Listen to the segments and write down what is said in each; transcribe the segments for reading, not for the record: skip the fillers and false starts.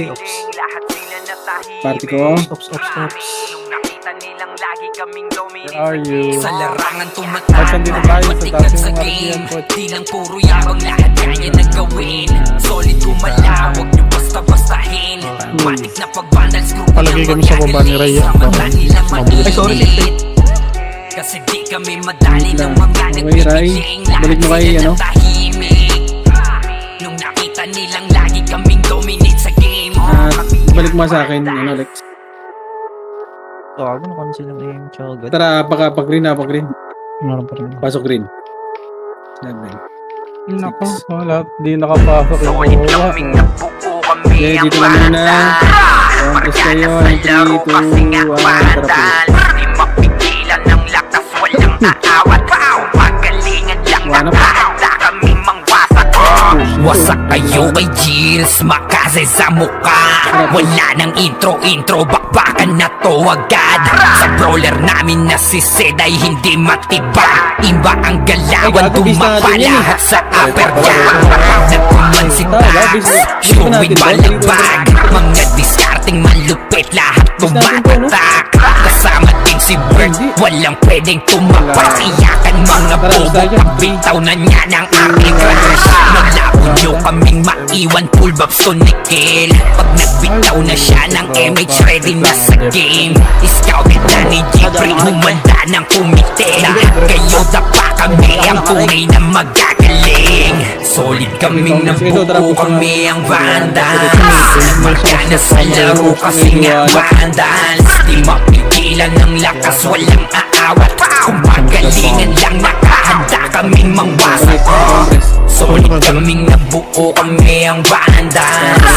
kasi. Party ko. Ops. Where are you? Sa larangan Saan dito tayo? Sa tumatawag dating sa mga game. RPM. Di lang puro yabang, lahat kaya na gawin. Solid gumala, huwag nyo basta-bastahin. Matik na pag-vandal, screw Palagay kami sa baba ni Raya. Ay, sorry. Kasi di kami madali ng mga Okay, Ray. Balik mo kay, ano? Nung nakita nilang lagi kaming dominate sa game. Balik mo sa akin, ano, Lex. Ako na silang aim. Chagad. Tara, pag-green na, pag-green. Meron pa rin. Pasok green. Sabi. Nako, wala. Di nakapasok yung Solid kuha. kaming nabuo kami Okay, ang dito na muna. banda. Focus kayo. Sa 3, 2, laro kasi nga 1. bandal. Di mapigilan ng lakas, walang aawat. Pagalingan lang Wala pa. nakahanda kaming mangwasak. Wasak kayo kay Gilles, makase sa mukha. Wala nang intro, bakbakan na to agad. Sa brawler namin na si Sed ay hindi matibag. Iba ang galawan, tumapalahat sa uppercut. Nagkuman si Tags, showing balagbag. Mga diskarting malupit, lahat tumatatak. Kasama din si Bert, walang pwedeng tumapak. Iyakan mga bobo, pagbitaw na niya ng aking crush. Naglabo nyo kaming maiwan, full babs to Nickel. Pag nagbitaw na siya ng MH, ready na sa game. Scouted na ni Jeffrey, humanda ng kumite. Lahat kayo dapa kami, ang tunay na magagaling. Solid kaming nabuo, kami ang vandals. Marka na sa laro kasi nga vandals. Di mapigilan ng lakas, walang aawat. Kung magalingan lang, nakahanda kaming mangwasak. Solid kaming nabuo, kami ang vandals.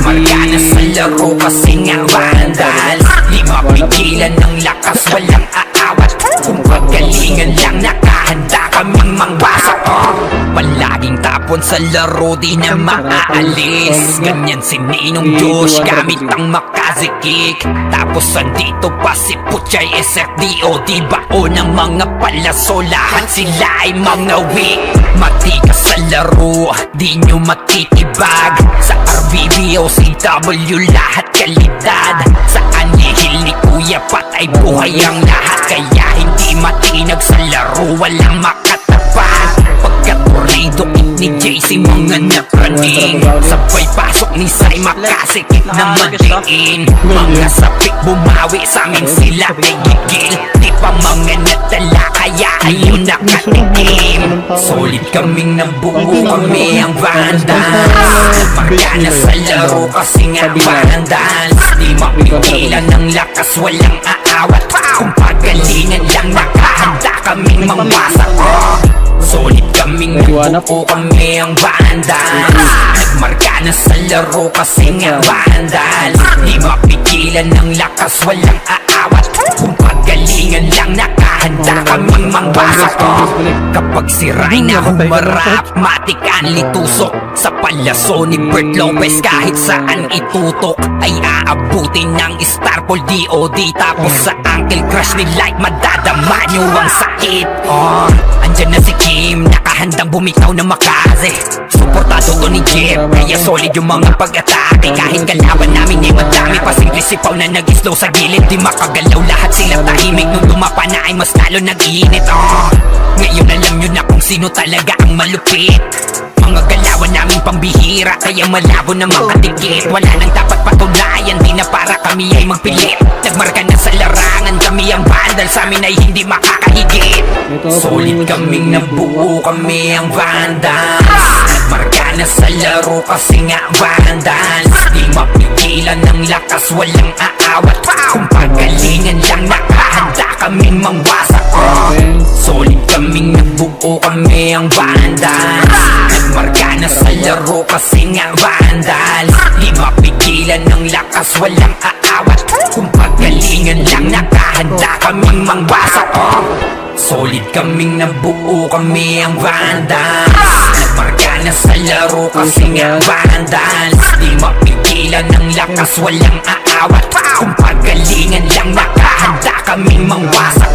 Nagmarka na sa laro kasi nga vandals. Di mapigilan ng lakas, walang aawat. Kung pagalingan lang, nakahanda kaming mangwasak. Palaging tapon sa laro, di na maaalis. Ganyan si Ninong Josh, gamit ang makazikik. Tapos andito pa si Puchay SFDO, di bao ng mga palaso, lahat sila ay mga weak. Matikas sa laro, di nyo matitibag. Sa RVBO, CW, lahat kalidad. Sa anihil ni Kuya patay buhay ang lahat. Kaya hindi matinag sa laro, walang makatapat. Pagkaturido ni JC, mga napraning. Sabay pasok ni Sai, makasikip na madiin. Mga sapik bumawi sa amin, sila ay gigil. Di pa mga natala, kaya ayun nakatikim. Solid kaming nabuo, kami ang vandals. Marka na sa laro kasi nga vandals. Di mapigilan ng lakas, walang aawat. Kung pagalingan lang, nakahanda kaming mangwasak. Solid kaming nabuo, kami ang vandals. Nagmarka na sa laro kasi nga vandals. Di mapigilan ng lakas, walang aawat. Kung pagalingan lang, nakahanda kaming mangwasak. Kapag si Rhina humarap, matik ang litusok. Sa palaso ni Bert Lopez, kahit saan itutok ay aabutin ng Starpol DOD. Tapos sa Uncle Crush ni Light, madadama nyo ang sakit. Andyan na si Kim, nakahandang bumitaw na makaze. Suportado to ni Jeff, kaya solid yung mga pag-atake. Kahit kalaban namin ay madami pa, simple sipaw na nag-slow sa gilid. Di makagalaw, lahat sila tahimik. Nung lumapa na ay mas lalo nag-iinit. Ngayon alam nyo na kung sino talaga ang malupit. Mga galawan namin pambihira, kaya malabo na makadikit. Wala nang dapat patunayan, di na para kami ay magpilit. Nagmarka na sa larangan, kami ang vandal, sa amin ay hindi makakahigit. Solid kaming nabuo, kami ang vandals. Nagmarka na sa laro kasi nga vandals. Di mapigilan ng lakas, walang aawat. Kung pagalingan lang, nakahanda kaming mangwasak. Solid kaming nabuo, kami ang vandals. Nagmarka na sa laro kasi nga vandals. Di mapigilan ng lakas, walang aawat. Kung pagalingan lang, nakahanda kaming mangwasak. Solid kaming nabuo, kami ang vandals. Nagmarka na sa laro kasi nga vandals. Di mapigilan ng lakas, walang aawat. Kung pagalingan lang, nakahanda kaming mangwasak.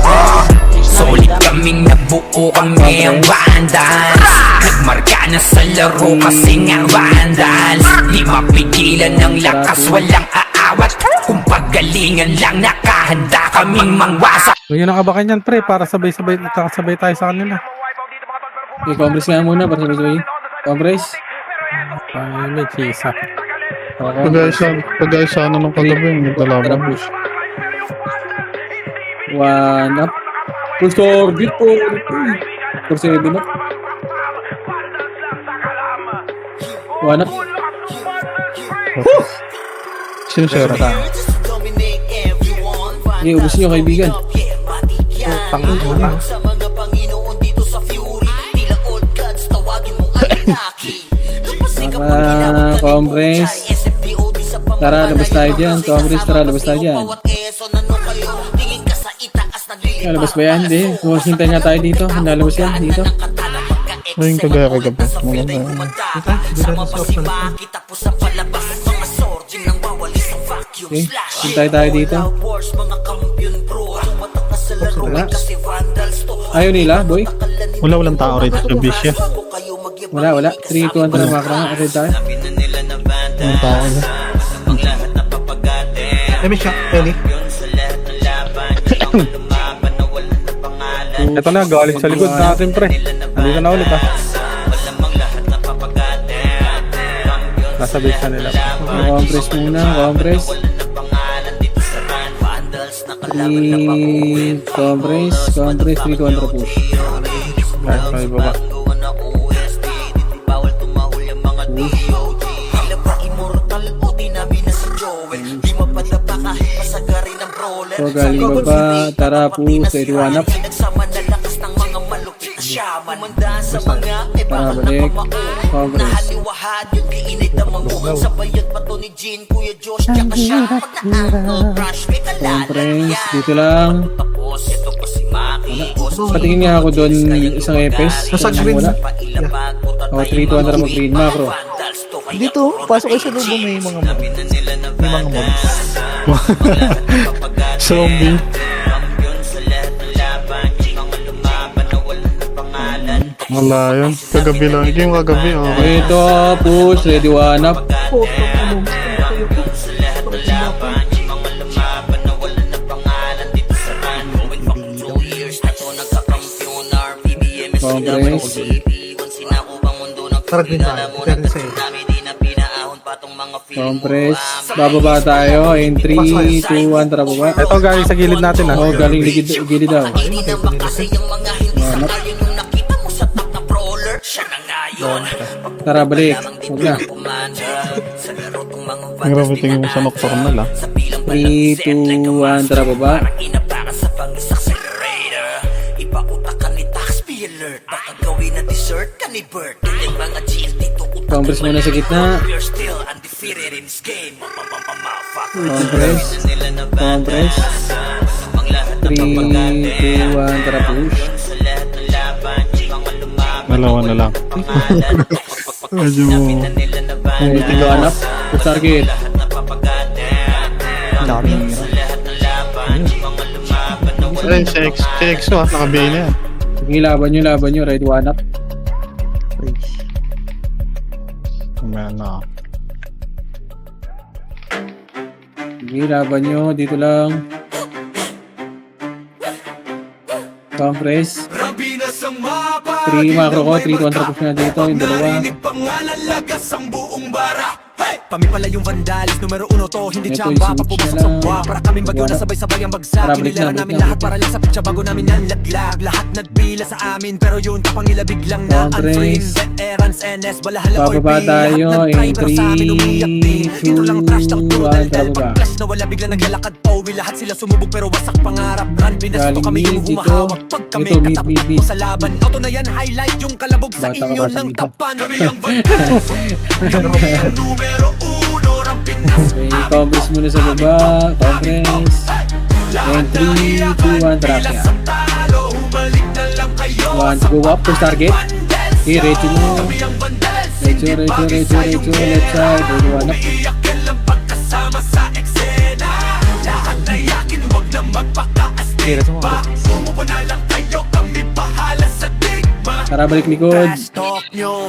Solid kaming nabuo kami ang vandals. Nagmarka na sa laro kasi nga vandals. Di mapigilan ng lakas, walang aawat. Kung paggalingan lang nakahanda kaming mangwasak. Huwag nyo nakabakan yan, pre, para sabay-sabay tayo sa kanila. Okay, compress nga muna para sabay-sabay. Compress. Ay, may chisa. Pag-aysa na nung kagabi, may Tara, kalaban. push. One up. Push target po. For 7 up. One up. Sino siya? Okay, ubus nyo kaibigan. Tangin mo na. Sa mga Panginoon dito sa Fury, tila old gods, tawagin mong Anunnaki. Compress. Tara, labas tayo dyan. Compress, tara, labas tayo dyan. Labas ba yan? Hindi. Hintay nga tayo dito. Nalabas yan dito. Ayun kagaya kagabi. Maganda yan. Okay, hintay tayo dito. Wala. Ayaw nila, boy. Walang tao rito sa bisya. Wala. 3-2 na makro nga. Atid tayo. Walang tao na. Ito na, galing sa likod natin, pre. Nandito na ulit, ah. Nasa base na nila. Compress muna. Compress. 3 compress. Compress. 3-2 na push. Guys, may baba. So, galing baba. Tara, push. 1 up. Tara, balik. Compress. Compress. Dito lang. Patingin nga ako doon isang epes. Wala. O, 3-2 na mag-green macro. Dito, pasok kayo sa loob may mga mobs. Zombie. Wala yun. Kagabi lang. Ito yung kagabi. Okay. Ito, push. Ready, 1 up. Compress. Compress. Bababa tayo. In 3, 2, 1. Tara, baba. Ito, galing sa gilid natin, ah. Oh, galing gilid daw. Tara, balik. Huwag na. Ang grabe tingin mo sa nocturnal, ah. 3, 2, 1. Tara, baba. Compress muna sa gitna. Compress. Compress. 3, 2, 1. Tara, push. Dalawa na lang. Medyo Ito yung up. Push target. Dami. ayun, si EXO ah. Nakabihin na yan. Sige, laban nyo. Ready, 1 up. Ayan na. Sige, laban nyo. Dito lang. Compress. 3 macro ko. 3 to 1 push na dito. Yung dalawa. Kami pala yung vandalis, numero 1 to, hindi Ito, tsamba, i-switch papumasok na sa lang. buwa. Para kaming bagyo na sabay-sabay ang bagsak. Tara, balik Kinilala na, namin balik na. lahat para lang sa pitsa bago namin yan laglag. Lahat nagpila sa amin, pero yun kapangilabig lang na Conference. unfriend. Veterans, NS, balahala, Bababa OIP. tayo Lahat in nag-try, pero sa amin 3, umiyak din. Dito lang trash talk, 2, puro 1, dal-dal. bababa. Pag-clash na wala biglang naglalakad, pauwi lahat sila sumubog pero wasak pangarap. Run, pinasto Galing kami yung mid, dito. humahawak. Pag kami Ito, mid, katakbo mid. sa laban, auto na yan, highlight yung kalabog sa Bata ka inyo pa sa ng mid. tapan. Okay, compress muna sa baba. Compress. And 3, 2, 1. Trap yan. 1, go up. Push target. Okay, ready mo. Ready. Left side. Ready, 1 up. Kira sa mga. Tara, balik likod. Trash talk nyo,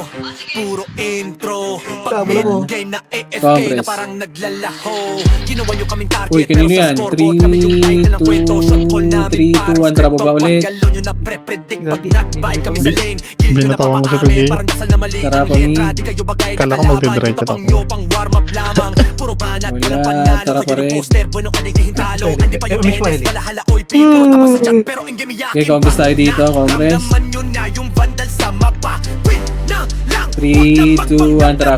puro intro. Pag game na AFK Congress. na parang naglalaho. Ginawa nyo kaming target. Uy, kanino pero sa yan? scoreboard kami yung idol ng kwento. Shot call namin 3, 2, parang 1, tara baba step up. ulit. Galaw nyo na pre-predict. Pag knockback kami sa lane. Kill nyo na Binatawan mo sa papaami. pag-game. Parang dasal na mali. Tara, Kami Pami. letra, di kayo bagay na Kala ko kalaban. magdadrive Yung ka tapang lang. nyo, pang warm up lamang. Puro banat, Wala, walang panalo. tara pa Kayo rin. yung poster, bueno kaligahin talo. Hindi pa yung NS, palahala, oy, pico. Tapos sa chat, pero in game yakin. Okay, Congress tayo dito, Congress. Naman yun na yung vandal sa mapa. Wait na lang. 3, 2, 1, tara.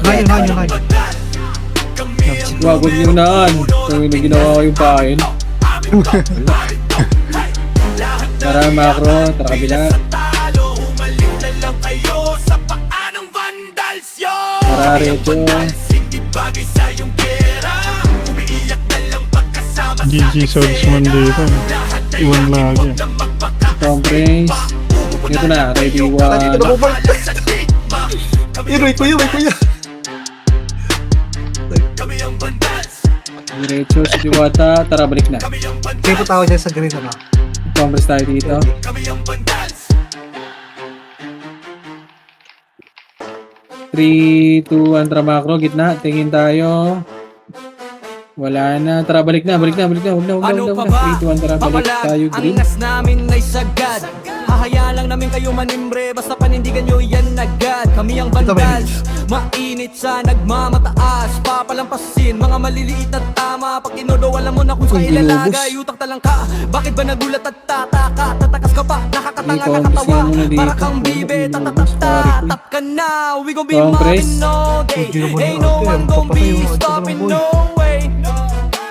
Wag nyo naan. Kung hindi ginawa ko yung pain. Tara, macro. Tara, kabila. Talo, umaling na lang kayo sa paanong vandals yun. Tara, recho. Hindi bagay sa yung pera. Umiiyak na lang pagkasama sa GG Souls man dito. Iwan lagi. Congress. Ito na, ready, Dito 1. na bumal. Wait ko yun. kami ang vandals. Diretso, si Diwata. Tara, balik na. Kaya po tawag dyan sa green ano. Congress tayo dito. Kami ang vandals. 3, 2, 1, tara macro. Gitna, tingin tayo. Wala na. Tara, balik na. Huwag na. 3, 2, 1, tara, balik tayo. Ang Green. nas namin ay sagad. Hahayaan lang namin kayo manimbre. Basta panindigan nyo yan agad. Kami ang vandals. Mainit sa nagmamataas. Papalampasin mga maliliit at tama. Pag inodo alam mo na kung sa Uy, ilalagay. ginubos. Utak talang ka. Bakit ba nagulat at tataka? Tatakas ka pa. Nakakatanga Ikaw, kakatawa. gusto mo na dito. Para kang bibe. Ginubos, Tatatata. pare ko. Tap ka na. We gon' be Congress. mobbing all day. Hindi naman Ain't no natin. one gon' be Papatayo, stopping. boy. No way.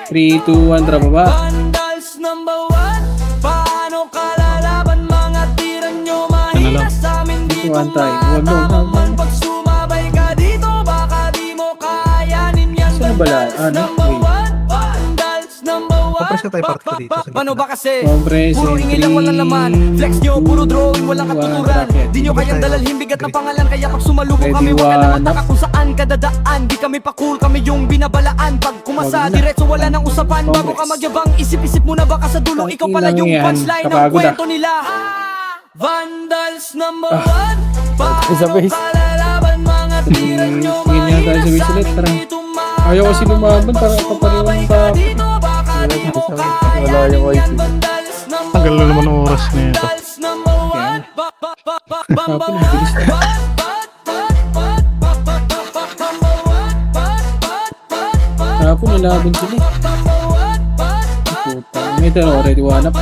3, 2, 1, tara, baba. Vandals number 1. Paano kalalaban mga tira nyo? Mahina sa amin di One time. tumatama Wag. man. Pag sumabay ka dito, baka di mo kayanin yan. Saan ba lahat? Vandals number Wait. 1. Vandals number 1. Kapres ka tayo part ko dito. Paano ba kasi? Congress, Puro ingin lang walang laman. Flex nyo, puro drawing, walang katuturan. Di nyo kayang dalalhin bigat ng pangalan. Kaya pag sumalubong kami, Ready, wag ka na one. magtaka kung saan ka dadaan. Di kami pa cool, kami yung binabalaan. Pag kumasa, Wag na. diretso wala nang usapan. Bago ka Congress. magyabang, isip-isip muna baka sa dulo. Ikaw pala Tangina yung yan. punchline ng Kapagod kwento nila. Vandals number 1. Isa Paano base. kalalaban mga tira nyo? Sige nga tayo sa base ulit, tara. Ayaw kasi lumaban para kapariwan pa. Wala yung IC. Tagal na naman ang oras na ito. Kapag bilis na. Kapag nalaban sila. Puta. May taro, ready, 1 up.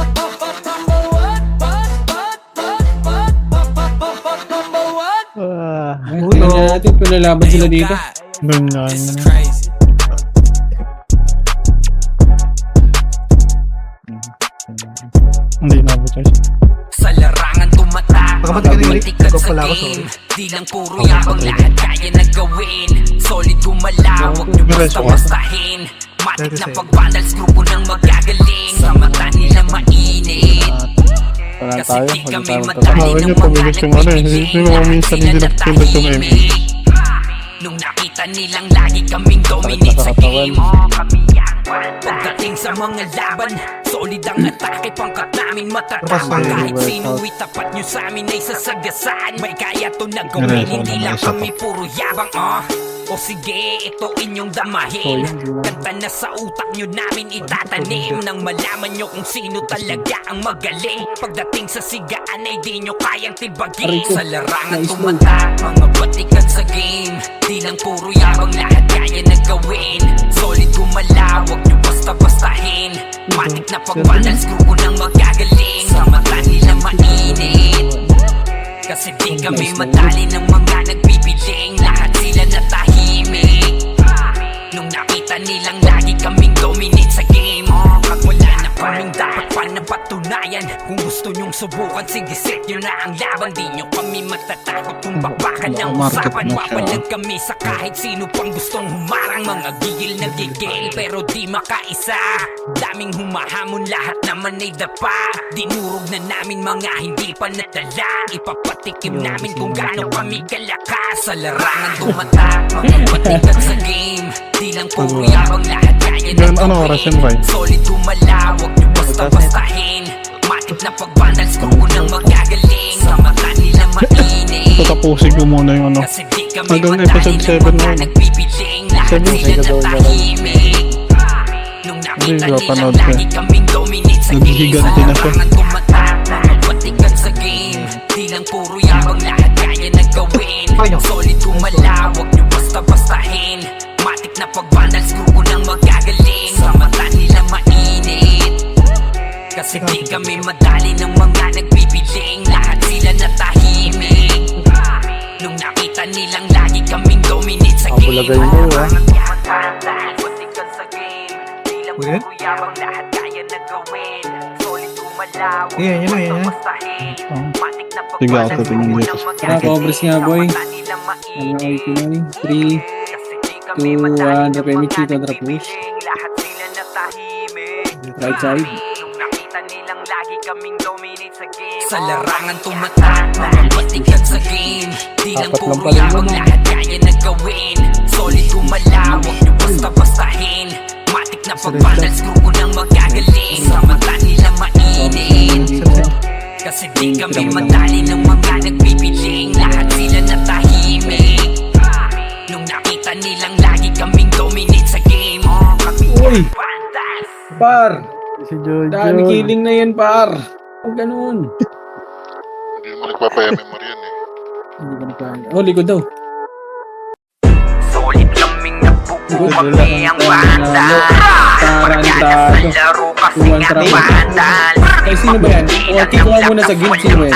Ay, tingnan natin kung nalaban sila dito. Ganyan. Hindi na ba tayo? Sa larangan tumatak, Pagkabati ka rin, Rick. matikat Ikaw sa pala ako, game. Di lang puro yabang, lahat kaya na gawin. Solid gumalaw, wag nyo basta-bastahin. Matik na pag-vandals, grupo ng magagaling. Sa mata nila mainit. Wala Kasi tayo. di Wala kami tayo. madali Tawag ng niyo, mga pamigas yung ano eh. Hindi mo minsan hindi nagpindot yung M. Nung nakita nilang lagi kaming dominate sa game. Kami yan. Pagdating sa mga laban, solid ang atake, pangkat namin matatama. Kahit sino itapat nyo sa amin ay sasagasaan. May kaya to na gawin, hindi lang kami puro yabang. O sige, ito inyong damahin. Kanta na sa utak nyo namin itatanim. Nang malaman nyo kung sino talaga ang magaling. Pagdating sa sigaan ay di nyo kayang tibagin. Sa larangan tumatak, mga batikan sa game. Di lang puro yabang, lahat kaya na gawin. Solid gumalaw, wag nyo basta-bastahin. Matik na pag-balance, grupo ng magagaling. Sa mata nila mainit. Kasi di kami madali ng mga nagbibiling. Lahat sila natahimik. Nung nakita nilang lagi kaming dominate sa game. Pag wala na kaming dapat pa na patunayan. Kung gusto nyong subukan, sige set nyo na ang laban. Di nyo kami matatakot kung bakbakan ng usapan. Papalag kami sa kahit sino pang gustong humarang. Mga gigil na gigil pero di makaisa. Daming humahamon, lahat naman ay dapa. Dinurog na namin mga hindi pa natala. Ipapatikim namin kung gaano kami kalakas. Sa larangan tumatak, mga batikan sa game. Di lang puro yabang, lahat kaya na Ganun, ano oras yan, Ray? Solid gumalaw, wag nyo basta-bastahin. Matik Matik na pag-vandal, screw nang magagaling. Sa mata nila mainit. Tatapusin ko muna yung ano. Kasi di kami Hanggang madali episode ng 7 mga na yun. nagbibiling. Lahat sila natahimik. Nung nakita Hindi, nilang napanood ko. lagi kaming dominate sa game. Naghihiganti na siya. Larangan tumatak, mga patikan sa game. Di lang puro yabang, lahat kaya na gawin. Solid kumalawag, nyo basta-bastahin. Matik na pag-vandal, screw nang magagaling. Sa mata nila mainit. Kasi di kami madali ng mga nagbibiling. Lahat sila natahimik. Nung nakita nilang lagi kaming dominate sa game. Bulagay mo, ah. Patikan sa game. Di lang Ulit? puro yabang, lahat kaya na gawin. Solid kumalawag, Yan, yan, yan, yan. bastahin. Matik na Sige, pag-vandal, ako tingin screw dito. nang Tara, cobras nga, boy. Sa mata nila Ano mainit. ay Pinoy? 3, 2, 1, drop image, drop push. Lahat sila natahimik. Right side. Nung nakita nilang lagi kaming dominate sa game. Sa larangan tumatak, mga patikan sa game. Di lang Apat lang puro pala yabang, yun, lahat kaya na gawin. Solid kumalawag, nyo basta-bastahin. Matik na pag-vandal, screw nang magagaling. Sa mata nila mainit. Kasi di kami madali ng mga nagbibiling. Lahat sila natahimik. Nung nakita nilang lagi kaming dominate sa game. Kami Uy! ang vandals. Par! Si Jojo. Dami killing na yan, par! Huwag ganun. Hindi naman nagpapaya-memory yan eh. Hindi ko nagpahan. Oh, likod daw. Solid kaming nabuo, Good. kami ang vandals. Pagkala sa laro kasi nga vandals. Ay, sino ba yan? O, kick mo muna sa guild. Sino ba yan?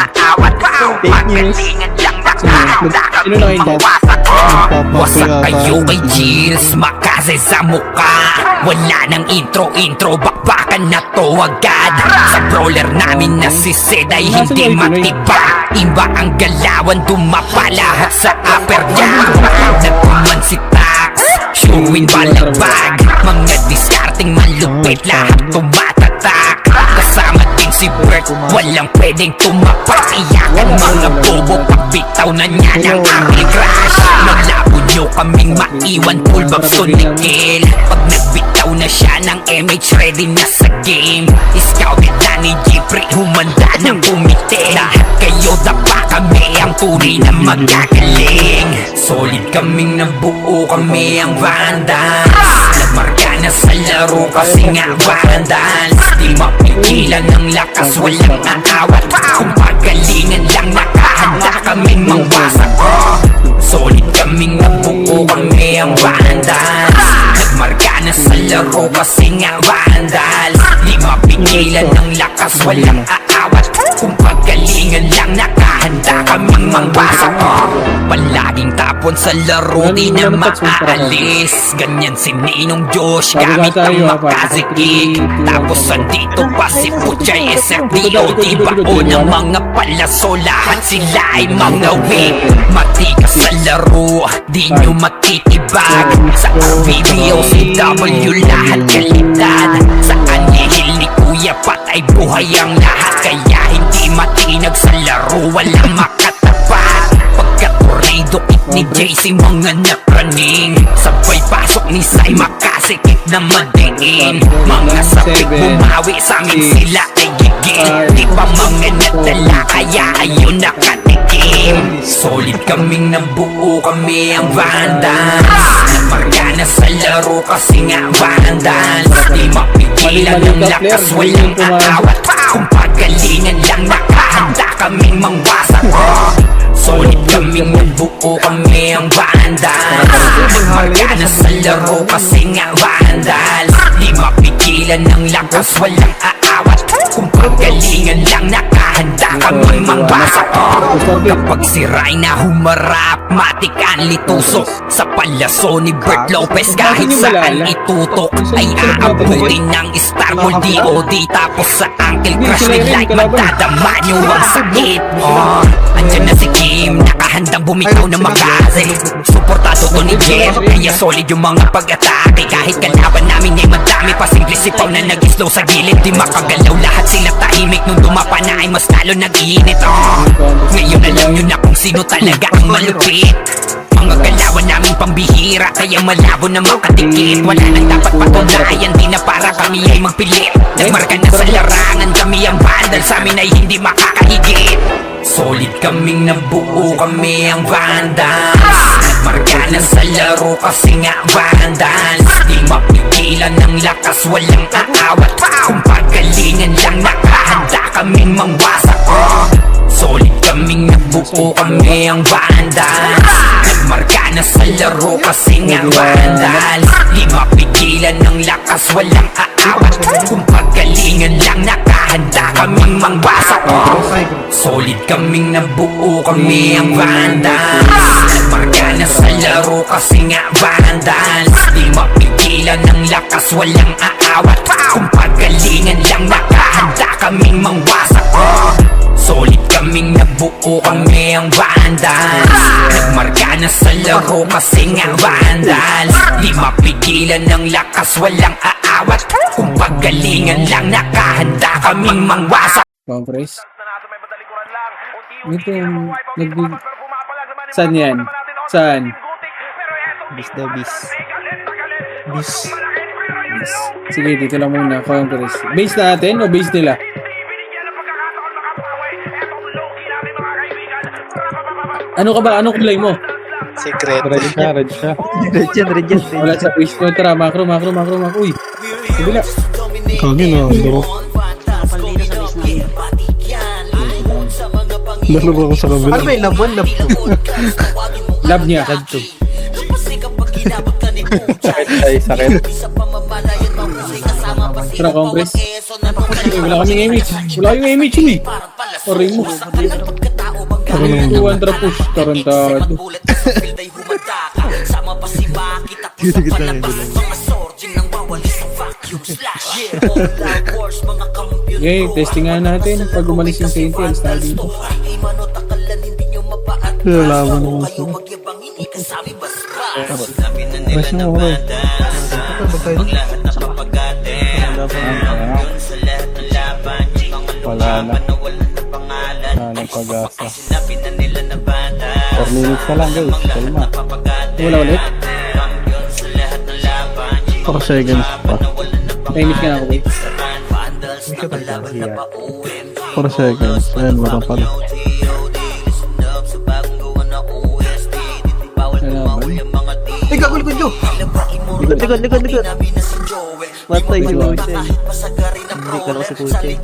Fake news. Sino na kayo dyan? Wasak kayo kay Gilles, makase sa mukha. Wala nang intro, bakbakan na to agad. Sa brawler namin na si Zed ay hindi matiba. Iba ang galawan, dumapa lahat sa upper jam. Nagkuman si Tax, showin balagbag. Mga discarding malupit, lahat tumatatak. Kasama din si Bert, walang pwedeng tumapak. Iyakan mga bobo, pagbitaw na niya ng Apple Crash. Malabo nyo kaming maiwan, full box to Nickel. Pag nagbitaw na siya ng MH, ready na sa game. Scouted na ni Jeffrey, humanda ng kumite. Lahat kayo dapa, kami ang turi na magagaling. Solid kaming nabuo, kami ang vandals. Nagmarka na sa laro kasi nga vandals. Di mapigilan ng lakas, walang aawat. Kung pagalingan lang, nakahanda kaming mangwasak. Solid kaming nabuo, kami ang vandals. Nagmarka na sa laro kasi nga vandals. Di mapigilan ng lakas, walang aawat. Kung pagalingan lang, nakahanda kaming mangwasak. Palaging tapon sa laro, di na maaalis. Ganyan si Ninong Josh, gamit ang makazikik. Tapos andito pa si Puchay SFDO. Di bao ng mga palaso, lahat sila ay mga weak. Matikas sa laro, di nyo matitibag. Sa RBBO, CW, lahat kalidad. Sa anihil ni Kuya Pat ay buhay ang lahat. Kaya hindi matinag sa laro, walang makatapat. Pagka-tornado kick ni JC, mga napraning. Sabay pasok ni Sai, makasikip na madiin. Mga sapik bumawi sa amin, sila ay gigil. Di pa mga nadala, kaya ayun nakatikim. Solid kaming nabuo, kami ang vandals. Nagmarka na sa laro kasi nga vandals. Di mapigilan ng lakas, walang aawat. Kung pagalingan lang, nakahanda kaming mangwasak. Solid kaming nabuo, kami ang vandals. Nagmarka na sa laro kasi nga vandals. Di mapigilan ng lakas, walang aawat. Kung pagalingan lang, nakahanda kaming mangwasak. Kapag si Rayna humarap, matik ang litusok. Sa palaso ni Bert Lopez, kahit saan itutok ay aabutin ng Star Gold DOD. Tapos sa Uncle Crush ni Light, magdadama nyo ang sakit. Andyan na si Kim, nakahandang bumitaw ng makase. Suportado to ni Jeff, kaya solid yung mga pag-atake. Kahit kalaban namin ay madami pa, simple sipaw na nag-slow sa gilid. Di makagalaw, lahat sila tahimik. Nung dumapa na ay mas lalo nag-iinit. Ngayon alam nyo na kung sino talaga ang malupit. Mga galawan namin pambihira, kaya malabo na makadikit. Wala nang dapat patunayan, di na para kami ay magpilit. Nagmarka na sa larangan, kami ang vandal. Sa amin namin ay hindi makakahigit. Solid kaming nabuo, kami ang Vandals. Nagmarka na sa laro kasi nga Vandals. Di mapigilan ng lakas, walang aawat. Kung pagalingan lang nakahanda kaming mangwasak. Solid kaming nabuo, kami ang Vandals. Nagmarka na sa laro kasi nga Vandals. Di mapigilan ng lakas, walang aawat. Kung pagalingan lang nakahanda kaming mangwasak. Solid kaming nabuo, kami ang Vandals. Nagmarka na sa laro kasi nga Vandals. Di mapigilan ng lakas, walang aawat. Kung pagalingan lang nakahanda kaming mangwasak. Solid kaming nabuo, kami ang Vandals. Nagmarka na sa laro kasi nga Vandals. Di mapigilan ng lakas, walang aawat. Kung pagalingan lang nakahanda kaming mangwasak. Compress. Ito yung Saan yan? Saan? Bis daw, bis. Bis. Sige, dito lang muna. Compress. Base natin o base nila? Ano ka ba? Anong kulay mo? Secret. Red siya, red siya. Red yan, red yan. Wala sa base ko. Tara, macro. Uy. Kabila. Kagi na, laro. Lalaro ako sa kabila. Ano ba yung love 1, love 2? Love niya. Love 2. Sakit. Tara, compress. Wala kaming image. Wala kaming image, uy. Oray mo. Tuwan tara push. Tarantado. Dito lang yun. Okay, testing nga natin. Pag umalis yung Saint Hills, tayo dito. Lalaban naman siya. Mas na ako eh. Wala na. Wala nang pag-asa. 4 minutes na lang guys. Kalma. Wala ulit. 4 seconds pa. Timing ka na ako, wait. 4 seconds. Ayan, wala pa rin. Ay, gagawin ko. Likod. Matay si Kuche. Hindi ka lang si Kuche.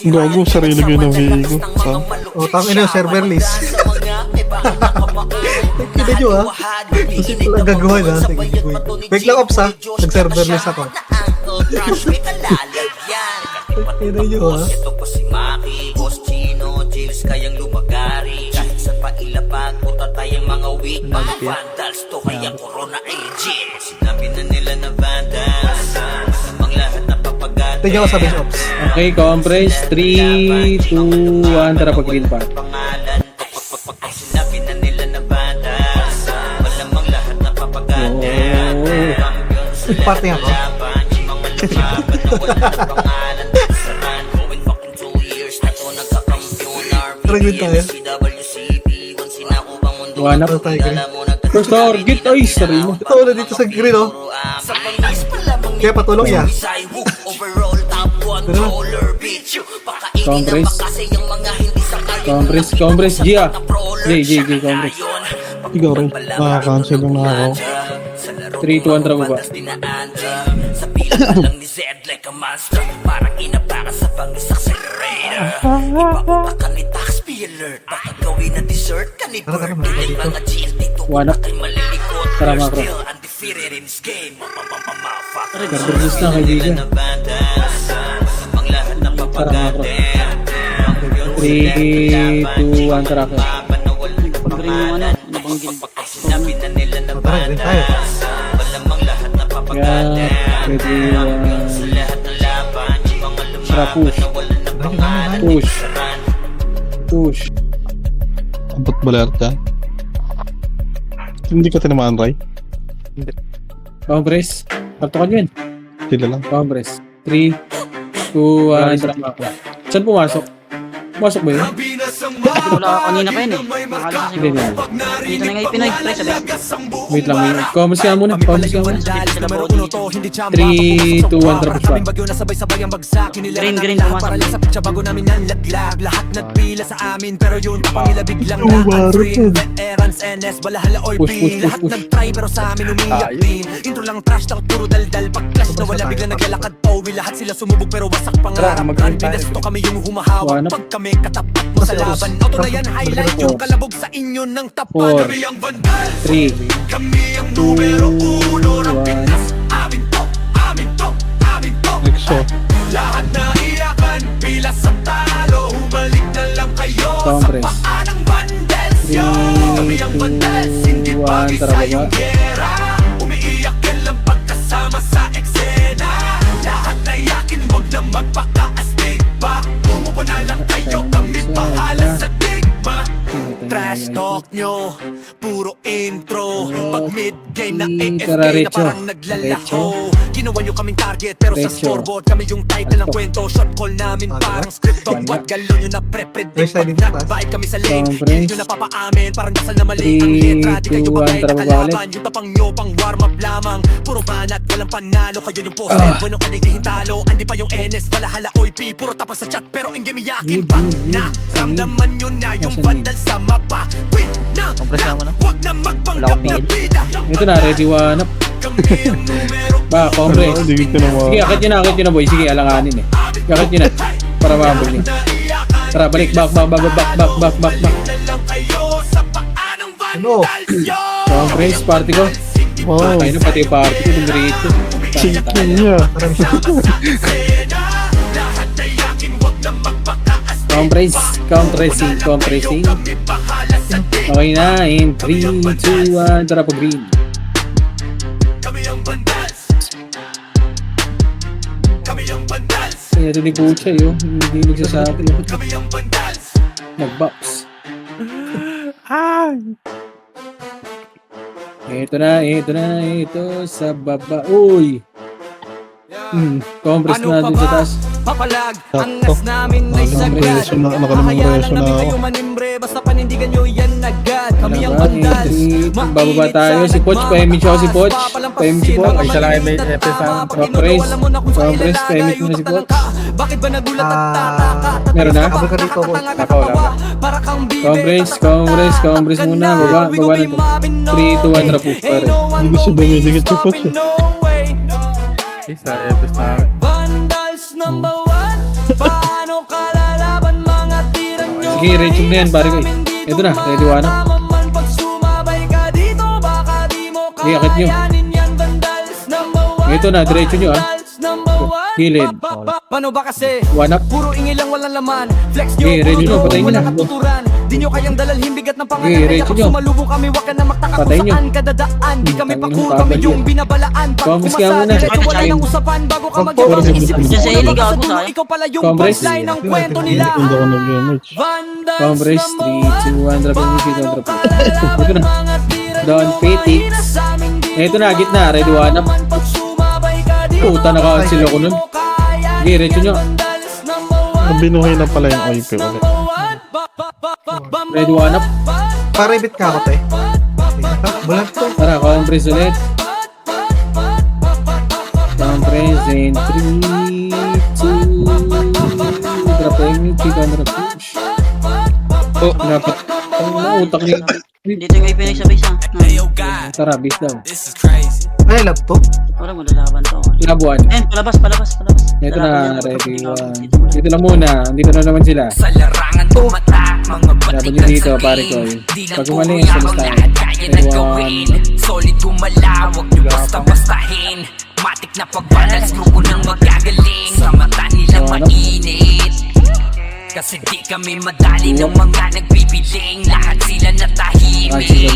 Gago, sarili ko yung nabigo. O, tangin na, server list. Kita nyo ha. Kasi pala gagawin ha. Wait lang ops ha. Nag-server list ako. Kita nyo ha. Ito pa si Maki, Boss Chino, Jills kayang lumagari. Kahit sa pailapag, puta tayong mga weak. Mga Vandals to kaya Corona Agent. Sinabi na nila na Vandals. Namang lahat na papagat. Tingnan ko sa base ops. Okay, compress. 3, 2, 1. Tara, pag-green pa. Pangalan, sinabi na nila na Vandals. Malamang lahat na papagat. Champion sa Party ako. laban. Yung mga laban na wala na pangalan. Saran, going back in 2 years na to nagkakampiyon. Tragwid tayo. CWCP, once sinako bang mundo. One up. First target. Ay, sarili mo. Ito ulit dito sa green oh. Kaya patulong niya. Compress. Gia. G, compress. Ikaw rin. Cancel lang na ako. 3, 2, 1. Tara, baba. Sa pila lang ni Zed like a monster. Parang inabaka sa pang-accelerator. Ipauta ka ni taxpayer alert. Baka gawin na dessert ka ni Bird. Mga chill dito One up. kay malilikot. Tara, You're macro. still undefeated in this game. Server na, kaibigan. Mang lahat na papagate. 3, 2, 1. Tara, ka. Sinabi na nila na Tara, green tayo. malamang lahat na papagate. Yeah, pwede. Lahat ng laban, yung mga Tara, push. wala na pangalan. Push. Abot balerta. Hindi ka tinamaan, Ray? Compress. Partokan yun. Sila lang. Compress. 3, 2, 1. Tara, ka. Saan pumasok? Pumasok ba yun? Wala ka kanina pa yun eh. Nakala ko Hindi, siguro. hindi. Dito na nga yung Pinoy. Pre, sabi. Wait lang, wait. Comments ka muna. Comments ka muna. Numero uno to, hindi chamba. 3, 2, 1, drop Kaming bagyo na sabay-sabay ang bagsak. Kinilangan Green, namin lahat pumasok. para lang sa pitsa bago namin nanlaglag. Lahat nagpila sa amin pero yun tapangila biglang na unfree. Veterans, NS, balahala oil Push, push, pin. push, Lahat push. nag-try pero sa amin umiyak din. Intro lang trash talk, puro daldal. Pag-clash na wala biglang naglalakad pauwi. Lahat sila sumubog pero wasak pangarap. Run, pinasto kami yung humahawak. Wanap. Pag kami katapat mo sa laban. Auto na yan, highlight yung kalabog sa inyo ng tapan. 4, Kami ang vandal, 3, kami ang 2, numero uno ng 1. Pinas. Amin to, amin to, amin to. Exo. Lahat na iyakan, pila sa talo. Humalik na lang kayo sa Compress. paa ng bandels. 3, Kami ang bandels, hindi 2, 1, bagay tara sa baba. iyong gera. Umiiyak ka lang pagkasama sa eksena. Lahat na iyakin, huwag na magpaka-astig pa. Umupo na lang kayo, kami bahala sa digma. Trash talk nyo, puro intro. Pag mid-game na AFK Tara, na Recho. parang naglalaho. Ginawa nyo kaming target pero sa Recho. scoreboard kami yung title ng kwento. Shot call namin parang scripted. What galo nyo na pre-predict. Pag nag-vibe kami sa lane, Conference. hindi nyo napapaamin. Parang dasal na mali ang 3, letra. Di kayo 2, 1, mabay tara, na baba ulit. kalaban. Yung tapang nyo pang warm up lamang. Puro banat, walang panalo. Kayo yung poster, bueno kaligdihin talo. Andi pa yung NS, balahala OIP. Puro tapas sa chat pero ang game yakin pa na. Ramdaman nyo na yung vandal sa mapa. Win na Compress ka muna. Huwag na magpanggap na bida. Ito na, ready one up. Kami ang numero Ba, Compress. Hindi kita na Sige, akit nyo na boy. Sige, alanganin eh. Akit nyo na. Para mabag nyo. Tara, balik. Back. na lang kayo sa paa ng vandalsyo. Compress, party ko. Wow. Ayun, pati yung party ko. Dumiritso. Chicken niya. Lahat na yakin, huwag na magpakaas. Compressing. Okay na, in 3, 2, 1, tara pa green. Kami ang bandals. Kami ang bandals. Kaya ito ni Pucha yun, hindi nagsasabi. Kami ang bandals. Nag-box. Ito sa baba. Uy! Compress na din sa taas. Papalag, angas namin ay sagad. Reso na, nakalimang Hahayaan reso lang na namin ako. kayo manimbre. Basta panindigan nyo yan agad. Kami ang Tara, bandals. bababa tayo. Si Poch, pahimik siya ako si Poch. Pahimik si Poch. Isa lang ay may FS sa Compress. Compress, pahimik mo na si Poch. Bakit ba nagulat at tataka? Meron na? Abot ka dito, Nakakatawa. Para kang bibe. Compress muna. Baba na. 3, 2, 1, rapu. Pare. Hindi siya dumidikit si Poch eh. Isa, FS na kami. Vandals number 1. Paano kalalaban mga tiran nyo? Sige, reach na yan, pare ko eh. Ito na, ready one up. Pag sumabay ka dito, baka di mo Sige, akit nyo. kakayanin yan. Vandals number 1. Ito na, diretso nyo ah. Vandals number 1. Gilid. Paano ba kasi? One up. Puro ingay lang walang laman. Flex nyo, Okay, ready puro nyo, patayin nyo wala na. katuturan. Di nyo kayang dalalhin bigat ng pangalan. Okay, Kaya ready pag nyo. sumalubong kami, wag ka na magtaka kung Patayin nyo. saan kadadaan. Di kami Tangin pakur, mo, kami babal yung yan. binabalaan. Pag Compress ka kumasa, muna. diretso wala Ay, nang usapan. Bago ka Pag- magawa, Pag- isip Diyan sa Eli, Sa gago dulo, sa ikaw pala yung Compress. punchline ng kwento nila. Hindi ako nag-image. Vandals Compress, number 3, 2, 1, drop yung music. Paano Drop. kalalaban Ito na. mga tiran Don nyo? Petix. Mahina sa aming di Ito na, mo gitna. Ready one up. naman pag sumabay ka dito. Puta, naka-cancel ako nun. Sige, ready nyo. Binuhay na pala yung OIP ulit. Ready one up. Paribit ka ako, te. Bulat to. Tara, compress ulit. Compress in 3, 2, drop yung music. Drop push. Oh, dapat. Ang utak niya. Dito nga yung Pinoy sa base ha. Tara, beat daw. Ay, love to. Wala mo lalaban to. Labuan. Palabas. Ito na, Lalaban yan. ready one. Dito lang muna. Dito na naman sila. Sa larangan tumatak, mga Laban batik nyo ng dito, sabihin. pare ko. Di lang Pag puro umalis, yabang, alis tayo. lahat kaya na Ready, gawin. one. Solid gumalaw, wag nyo basta-bastahin. Matik na pag-balance, grupo nang magagaling. Sa mata nilang One up. mainit. Kasi di kami madali ng mga nagbibiling. Lahat sila Kahit sila natahimik.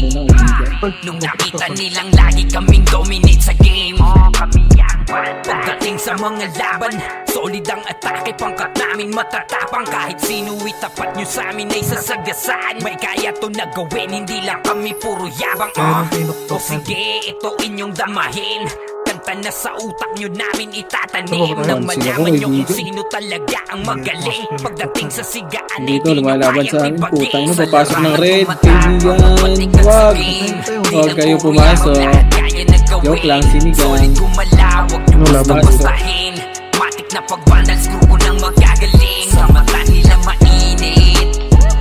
muna. Ulitin. Nung nakita nilang lagi kaming dominate sa game, kami ang pagdating sa mga laban, solid ang atake. Pangkat namin matatapang. Kahit sino itapat nyo sa amin ay sasagasaan. May kaya to na gawin, hindi lang kami puro yabang. O sige, ito inyong damahin. Talenta na sa utak nyo namin itatanim Oo, Nang sila ko, malaman nyo kung kaibigan. sino talaga ang magaling Pagdating sa sigaan Dito, di nyo lumalaban kayang sa amin. ipaging. Putang ina, Sa papasok ng larangan red, tumatapang, kaibigan. matigas sa Wag. game. Di Huwag lang kayo puro pumasok. yabang, lahat kaya nagawin. Joke lang, sinigang. Solid gumalawag nyo Wala bang- basta-bastahin Matik na pag-vandals, grupo nang magagaling Sa mata nila mainit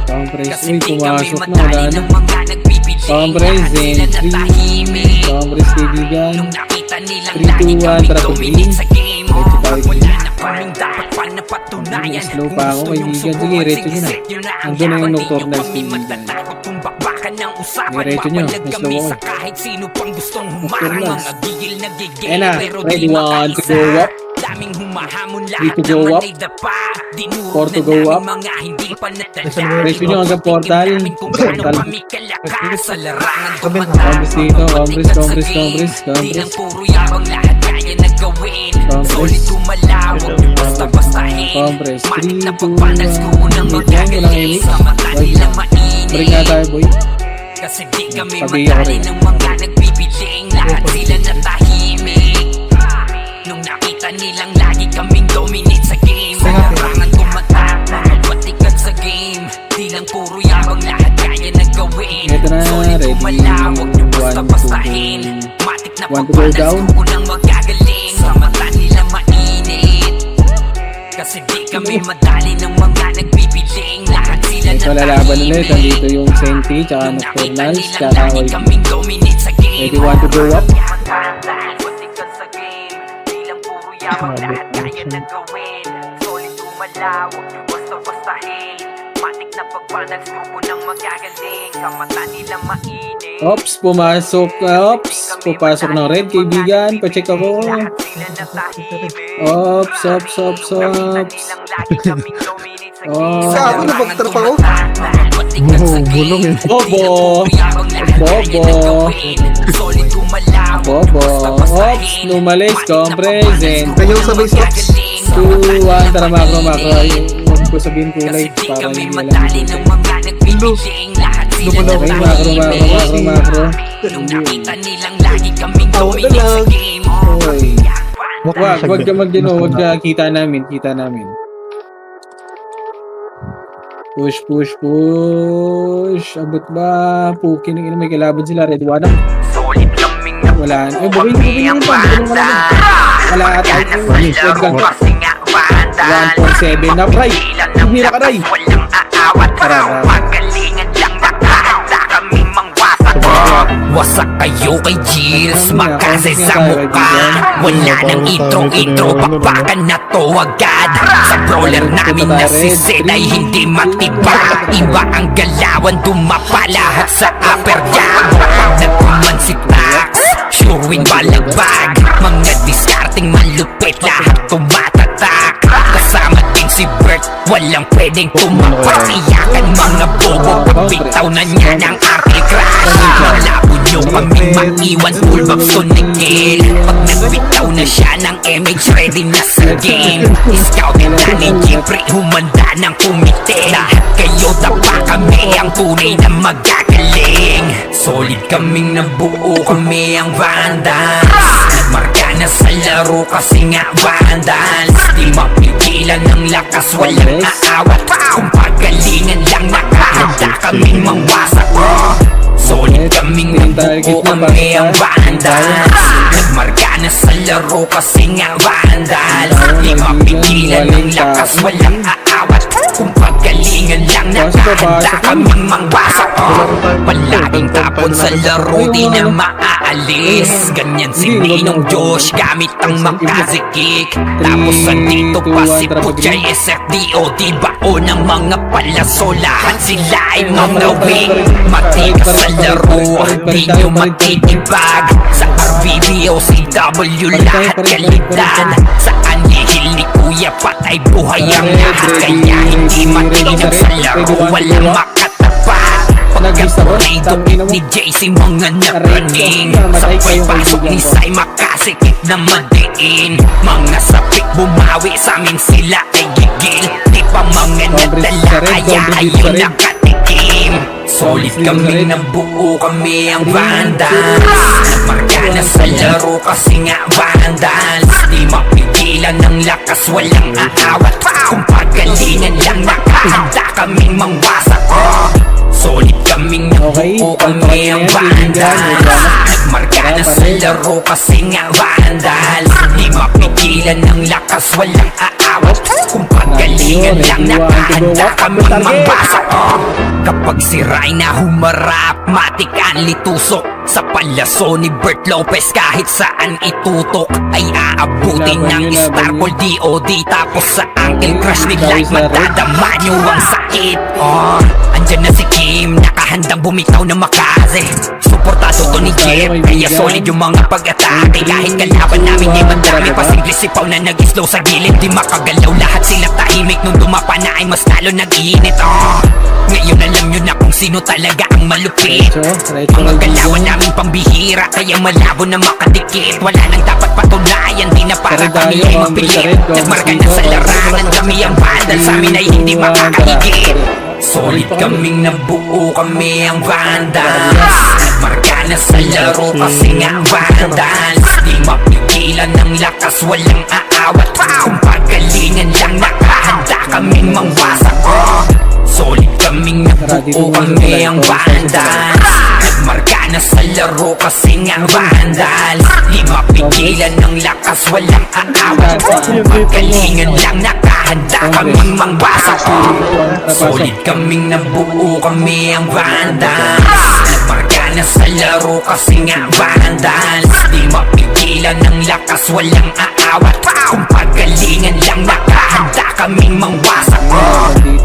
Compres, Kasi uy, di kami pumasok na, madali wala na. ng mga nagpipiling Compres, Lahat sila Zen, natahimik Compres, kaibigan. Nung nakita nilang 3, 2, lagi 1, kami tara, dominate sa game Medyo tayo, Wala na kaming dapat pa napatunayan Slow Kung pa ako, gusto nyong kaibigan. Sige, subukan, diretso nyo na. sige, set nyo na ang Andun na yung yaman. Di nocturnal nyo kami kaibigan. matatakot kung bakbakan ng usapan Diretso nyo, Papalag mas kami slow sa ako. kahit sino pang gustong humarang Nocturnal. Mga gigil na gigil Ayan na, pero ready, di 1 to makaisa go up. Daming humahamon 3 lahat to go naman up. ay dapa 4 Dinurog to na go namin up. mga hindi pa natala Diretso nyo hanggang portal. namin kung gaano Portal. kami kalakas Sa larangan Compres Compres dito, Compres, Matigas sa Compres, game. Compres, Di Compres. lang puro yabang lahat kaya na gawin Compres. Solid gumalawag basta-bastahin Compres, Matik 3, na 2, pag-vandals grupo nang 1. magagaling Walang Sa mata Wag nila na. Break na mainit tayo, boy. Kasi di kami Pag-iyak ko madali rin. ng mga nagpipiling Lahat sila natahimik Nung nakita nilang lagi kaming dominate sa game Sa larangan tumatak, mga batikan sa game Di lang puro yabang lahat kaya na gawin Ito na, Solid ready. gumalawag nyo 1 to basta-bastahin Matik na 1 to go pag-vandals down. grupo nang magagaling Sa mata nila mainit Kasi di kami madali ng mga nagpipiling Lahat sila Ito lalaban ulit. Andito yung Senti, tsaka Nung nakita Nocturnals, nilang tsaka lagi Oil. kaming dominate sa game Ready, 1 to go up. Batikan sa game Di lang puro yabang lahat kaya na gawin Solid gumalawag nyo basta-bastahin Matik na pag-vandals grupo nang magagaling Sa mata nila mainit Ops, pumasok. Ops, papasok ng red, kaibigan. Pacheck ako. Lahat sila natahimik Ops, ops, ops, Nakita ops. nilang lagi kaming dominate sa game Oh. Sa Gago, nabagtrap ako. Batikan sa bulong game eh. Bobo. Bobo. Solid gumalawag Bobo. Ops, numalis. Compres. And Kayong sabay socks. 2, 1. Tara, macro, macro. Ay, huwag ko sabihin kulay. Kasi di Para kami hindi madali alam. ng mga nagpipiling Lahat sila Lumalaw. Okay, macro, macro, macro, macro. Nung nakita nilang lagi kaming Tawag na dominate sa lang. game Oy. Wag ka mag-dino. Wag ka. Kita namin. Kita namin. Push, push, push. Abot ba? Pukin ng ina. May kalaban sila. Red 1 up. Solid kaming Wala. Ay, bubing, bubing, bubing. Wala ata. Red gang. kasi nga vandal 1.7 na, Ray. Tumira ka, Ray. Walang aawat Tara, tara. Pagalingan lang nakahanda kaming mangwasak Wasak kayo kay Gilles Makasay sa mukha Wala nang intro-intro Bakbakan na to agad Sa brawler namin na si Zed ay hindi matibag Iba ang galawan Dumapa lahat sa upper jab Nagkuman si Tax Sure win balagbag Mga diskarting malupit Lahat tumatatak Kasama din si Bert Walang pwedeng tumapak Iyakan mga bobo Pagbitaw na niya ng arte crash Malabo nyo kaming maiwan Fullback sunikil Pag nagbitaw na siya ng MH Ready na sa game Scout na ni Jeffrey Humanda ng kumite Lahat kayo tapa kami Ang tunay na magagaling Solid kaming nabuo Kami ang Vandals Nagmarka na sa laro kasi nga Vandals Di mapigilan ng lakas Walang aawat Kung pagalingan lang nakahanda kaming mangwasak Solid kaming nabuo Kami ang Vandals Nagmarka na sa laro kasi nga Vandals Di mapigilan ng lakas Walang aawat Kung pagalingan lang nakahanda kaming mangwasak Palaging tapon sa laro Di na maaalis Ganyan si Ninong Josh Gamit ang makazikik Tapos andito pa si Puchay SFDO Di bao ng mga palaso Lahat sila ay mga wing Matikas sa laro Di nyo matitibag Sa RBB o CW Lahat kaligtan Sa anihil ni Kuya Patay buhay ang lahat Kaya hindi matigas sa laro Walang makatapat Pagka-tornado ni JC mga napraning Sabay pasok ni Sai makasikip na madiin Mga sapik bumawi sa amin sila ay gigil Di pa mga nadala kaya ayun nakatikim Solid kami na buo kami ang Vandals. Nagmarka na sa laro kasi nga Vandals. Di mapigilan ng lakas, walang aawat. Kung pagalingan lang nakahanda kaming mangwasak. Solid kaming nabuo kami ang Vandals. Nagmarka na sa laro kasi nga Vandals. Di mapigilan ng lakas, walang aawat. Kung pagalingan lang nakahanda kaming mangwasak. Kapag sira'y na humarap, matik ang litusok. Sa palyaso ni Bert Lopez kahit saan itutok ay aabutin ng Starpol DOD. Tapos sa Uncle Crush ni Light matadama nyo ang sakit. Andyan na si Kim, nakahandang bumitaw na makaze. Suportado to ni Jeff, kaya solid yung mga pag-atake. Kahit kalaban namin di madami, pasimple sipaw na nag-slow sa gilid. Di makagalaw, lahat sila tahimik. Nung dumapa na ay mas lalo nag-iinit. Ngayon alam nyo na kung sino talaga ang malupit. Mga galawan naming pambihira, kaya malabo na makadikit. Wala nang dapat patunayan, di na para kami ay mapilit. Nagmarka na sa larangan, kami ang Vandals. Sa amin ay hindi makakahigit. Solid kaming nabuo kami ang Vandals. Nagmarka na sa laro kasi nga Vandals. Di mapigilan ng lakas, walang aawat. Kung pagalingan lang nakahanda kaming mangwasak. Solid kaming nabuo kami ang Vandals. Nagmarka na sa laro kasi nga Vandals. Di mapigilan ng lakas, walang aawat. Kung pagalingan lang nakahanda kaming mangwasak. Solid kaming nabuo kami ang Vandals. Nagmarka na sa laro kasi nga Vandals. Di mapigilan ng lakas, walang aawat. Kung pagalingan lang nakahanda kaming mangwasak.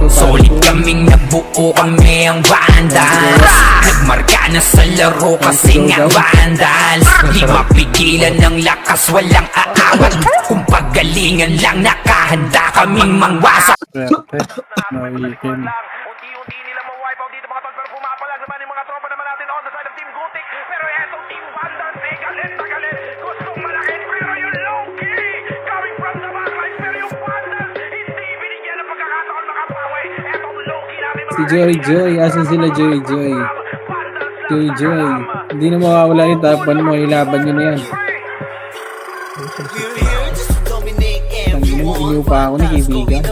Solid kaming nabuo kami ang Vandals. Nagmarka na sa laro kasi nga Vandals. Di mapigilan ng lakas, walang aawat. Kung pagalingan lang nakahanda kaming mangwasak. Swerte. Nawikin. Unti-unti nila ma-wipe out dito mga tol, pero pumapalag naman yung mga tropa naman natin on the side of Team Gutik. Pero etong Team Vandals ay galit na galit. Gustong malaki pero yung low-key coming from the backline. Pero yung Vandals hindi binigyan ng pagkakataon makapawi. Etong low-key natin mga Si Joy, asan sila Joy? Joy, hindi na mawawala yung tapan mo, ilaban nyo na yan. Tangin mo, iniw pa ako ni kaibigan.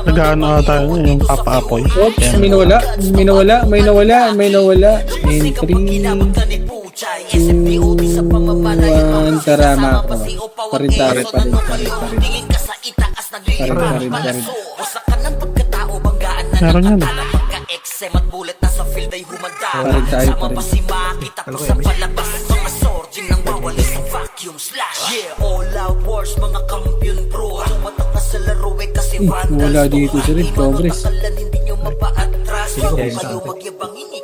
Nag-ano ata yung papa-apoy. Oops, may nawala. In 3, 2, 1, tara makro. Parin tayo. Meron yan. Parin tayo. Wala dito si Red Congress. 3,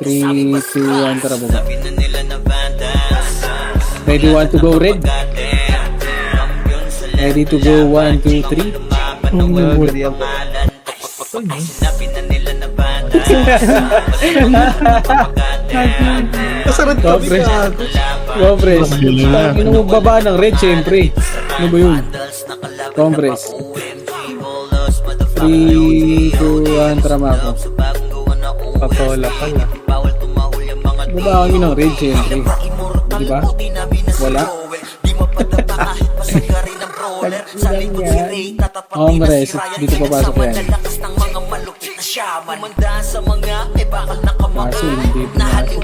2, 1, tara baba. Ready, 1 to go, Red? Ready to go, 1, 2, 3. Kasarad ka, Congress. Congress. Ano mo baba ng Red, syempre. Ano ba yun? Congress. 3, 2, 1, tara mako. Patola pala. Baba kami ng Red, syempre. Diba? Wala. Congress, dito papasok yan. Kaso hindi pumasok.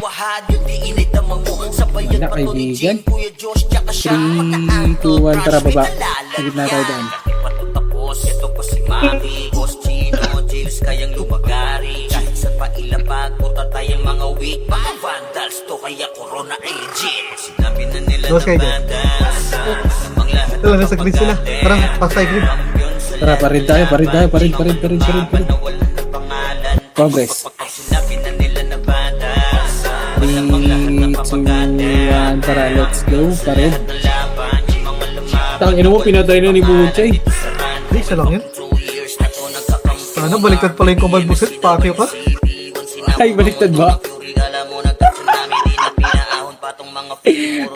Wala kaibigan. 3, 2, 1, tara baba. Sagit na tayo daan. Ito pa si Maki, Boss Chino, Jills kayang lumagari. Kahit saan pa ilapag, punta tayong mga weak. Mga Vandals to kaya Corona Agent. Sinabi na nila na Vandals. Ito, nasa grid sila. Parang pasay grid. Tara, parin tayo. Congress. 3, 2, 1, tara, let's go. Parin. Tangina mo, pinatay na ni Buchay. Hindi, isa lang yun. Ano, baliktad pala yung Kumal Buset. Pakyo ka. Ay, baliktad ba?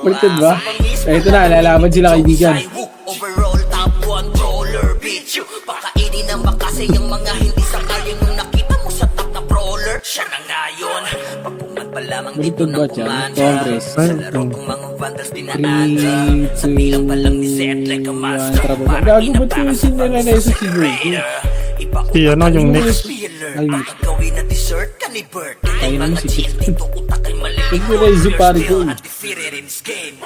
Baliktad ba? Ito na, lalaban sila kaibigan. Overall top controller bitch. Pakainin ng makasay yung mga hindi sangayon nung nakita mo sa top na pro. Baliktad ba dyan? Congress. Sa laro kong mga vandals 3, dinadaan 2, Sa bilang pa lang ni Zed like a 1, monster tara baba. Gago ba't yung sinanay sa siguro? Ano, yung next. Ay, Gawin na dessert ka ni Bert Tayo naman si Kit. Dito utak ay mali Pag-realize yung pare ko. Defeated in this game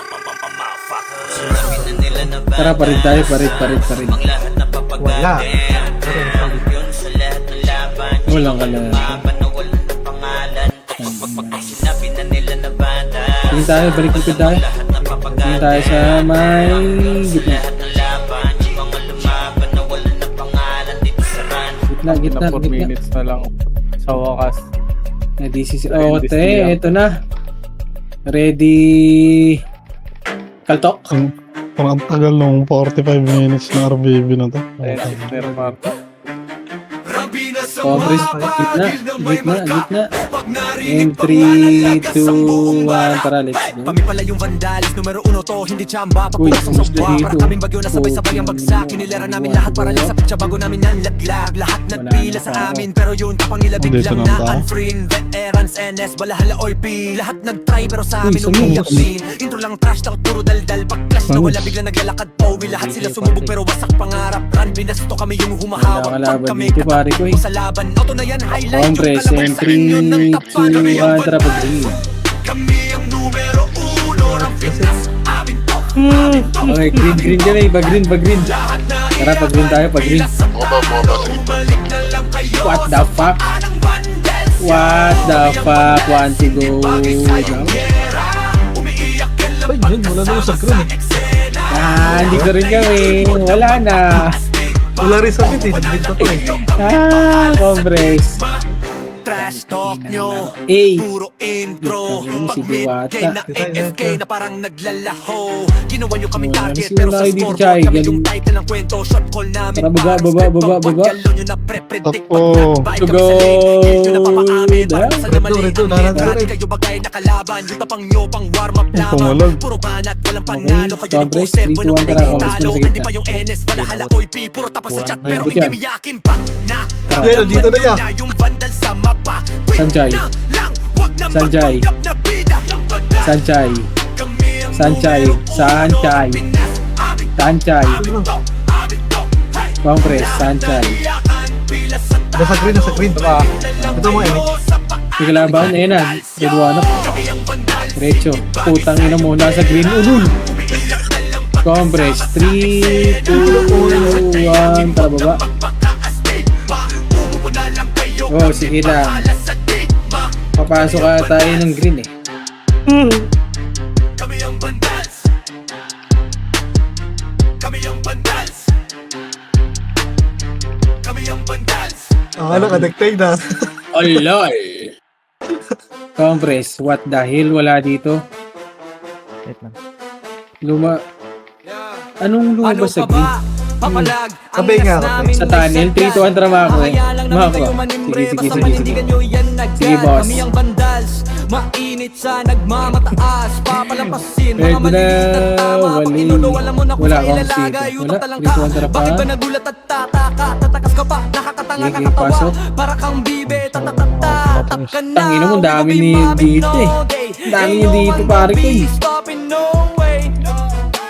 Sinabi na nila na ba Tara, parid tayo, parid. Ang lahat na Wala. papagatin Yun sa lahat ng laban Walang kalaban. Lumaban na wala ng pangalan Pag sinabi na nila na banda Tingin tayo, balik tayo. Lahat na papagatin Tingin tayo sa may gitna. Lahat ng laban Yung mga lumaban na wala ng pangalan Dito sa run Gitna. 4 minutes na lang sa wakas. Na DCC. Oh, te, eto na. Ready. Kaltok. Parang tagal nung 45 minutes na RBB na to. Pero Marta. Congress. Gitna. In 3, 2, 1. Tara, let's go. Kami pala yung vandalis, numero 1 to, hindi chamba. Uy, Pagpunas ng gusto sabwa, dito. para kaming bagyo na sabay-sabay ang bagsak. Kinilera namin lahat para lang sa pitsa bago namin nanlaglag. Lahat Wala nagpila na sa pa. amin, pero yun kapangilabig Dito lang na na ba? unfree. Veterans, NS, balahala or P. Lahat nag-try pero sa amin Uy, umiyak sumubok. din. Intro lang trash talk, puro daldal. Pag-clash na wala biglang naglalakad Powi. Lahat sila sumubok pero wasak pangarap. Run, binasto kami yung humahawak. Wala kalaban Pag kami dito, pare ko, eh. sa laban, auto na yan, highlight. Congress. In 3, 2, 1. Tara, pag-green. Kami ang numero 1 ng fitness. Amin to. Okay, green dyan eh. Pag-green. Tara, pag-green tayo, pag-green. What the fuck? Want to go down? Ay, yun, wala na yung sa green eh. Hindi ko rin gawin. Wala na. Wala rin sa bit eh. Nag-bit na to eh. Congress. Trash talk nyo, Eh. puro intro. Ano, si Diwata. Pag-mid na AFK na parang naglalaho. Ginawa nyo kaming Wala, target si pero sa Unai dito, scoreboard Chay, kami galing. yung title ng kwento. Shot call namin Tara, baba, para baba, step baba, up. baba. Pag galo nyo na pre-predict. Ako. Pag nag-buy kami sa late, kill nyo na papaamin. Go. Parang sa mali Redo, ang redo, lahat. redo. Kayo bagay na kalaban. Yung tapang nyo pang warm-up lamang. pumalag. Puro banat, walang panalo. Kayo yung Congress, poster, 3-2-1 walang tara, pinaging Congress, talo. nasa Hindi gitna. pa yung NS, balahala, OIP. Puro tapos sa chat pero Ayun, hindi yan. miyakin pa na. Yan, dito na yan. Yung vandal sa mapa. Sanjay. Sanjay. Congress, Sanjay. Nasa green. Ito mo, Emi. Yung kalaban, ayun na. Redwana. Diretso. Putang ina mo. Nasa green. Ulul. Congress. 3, 2, 1. Tara baba. Oh, sige lang. Papasok ka tayo ng green eh. Kami ang bandals. Kami ang bandals. Kami ang bandals. Ano, kadagtay na. Alay! Congress, what the hell? Wala dito. Anong lumabas sa green? Papalag ang Sabay nga, nas sabay. namin Sa tunnel, 3-2-1 tara Mako. Hahaya lang namin Mako. kayo manimbre. Sige, Basta sige. panindigan nyo yan Sige, agad. boss. Kami ang bandals. Mainit sa nagmamataas. Papalampasin mga Pwede maliliit at tama. na, Pag wali. inulo, alam mo na kung Wala sa akong ilalagay. save. Utak Wala, talang ka. 3-2-1 tara pa. Bakit ba nagulat at tataka? Tatakas ka pa, nakakatanga, Sige, kakatawa. pasok. Para kang bibe, tatatata. Tap ka na. Tangina mo, dami ni dito eh. Dami niya dito, pare ko eh.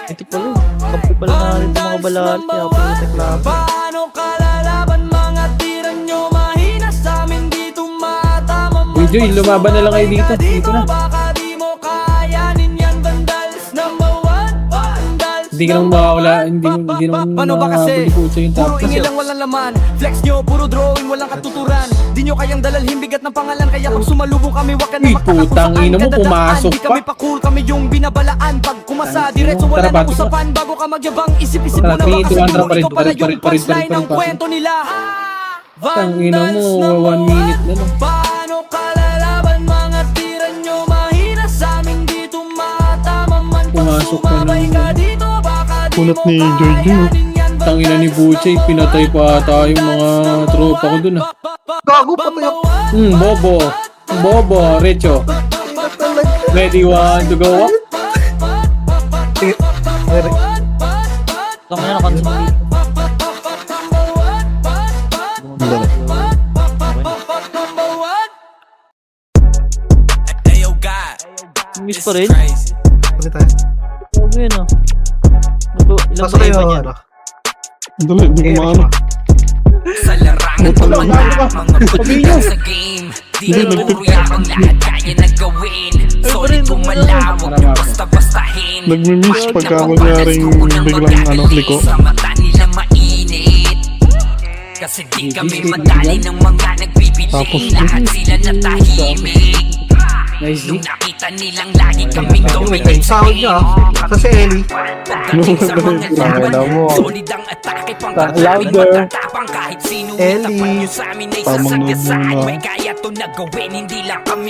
Ito pala. Kampi pala natin sa mga balat. Kaya ako yung reklamo. Paano ka lalaban mga tira nyo? Mahina sa amin dito matama mo. Uy, Joy, lumaban na lang kayo dito. Dito na. Baka di mo kayanin yan, vandals. Number 1, vandals. Hindi ka naman makakawala. Hindi naman Paano ba kasi? makakabuli yung top. Puro ingil lang walang laman. Flex nyo, puro drawing, walang katuturan. Di nyo kayang dalalhin bigat ng pangalan. Kaya pag sumalubong kami, wag ka na Uy, magtaka kung putang saan ina mo, ka dadaan. pumasok Di kami pa. pa cool, kami yung binabalaan. Pag kumasa, Tangina diretso mo, wala tara, nang bago ka. usapan. Bago ka magyabang, isip-isip Tara, mo na three, baka two, one, siguro tara, parid, ikaw pala parid, yung parid, punchline parid, ng parid. kwento nila. Tangina mo, Vandals 1 minute na lang. Paano ka lalaban mga tira nyo? Mahina sa amin dito matama man. Pag Pumasok ka sumabay ng- ka dito, baka di Kunot mo ni Joy Joy. kayanin yan. Tangina ni Buchay, pinatay pa ata yung mga tropa ko dun ah. Gago, patay ako. Bobo, Recho. Ready, 1 to go up. Sige. Meron. Tangina na kanso. Ayo pa rin. Pwede tayo. Sabi yun ah. Ilang Pasok kayo, ba niyan? ano? Dali, di ko maano. Sa larangan tumanda, mga pagkakang sa game. Di na puro yabang lahat kaya na gawin. Solid kumalawag, basta-bastahin. Nagmi-miss pagka kunyaring biglang ano, liko. Sa mata nila mainit. Kasi di kami madali ng mga nagbibigay. Lahat sila natahimik. Nice, Nung nakita nilang lagi kaming dominate sa Sahod niya, sa si Ellie. Pagdating sa mga laban, solid ang atake, pangkataping matatapang kahit sino. Ellie. Tapat nyo sa amin ay sasagasaan. May kaya to na gawin, hindi lang kami